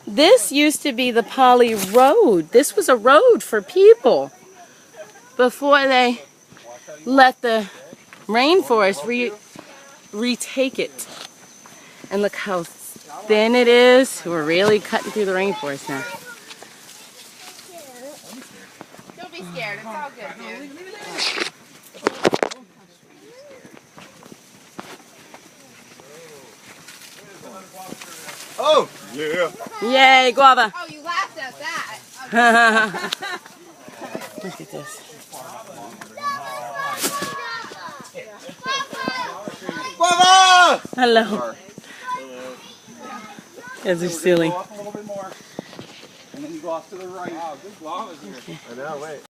This used to be the Poly Road. This was a road for people before they let the rainforest retake it. And look how thin it is. We're really cutting through the rainforest now. Don't be scared. It's all good, dude. Oh, yeah. Yay, guava. Oh, you laughed at that. Look at this. Guava! Hello. Guys are silly. Go off a little bit more. And then you go off to the right. Wow, good guavas here. I know, wait.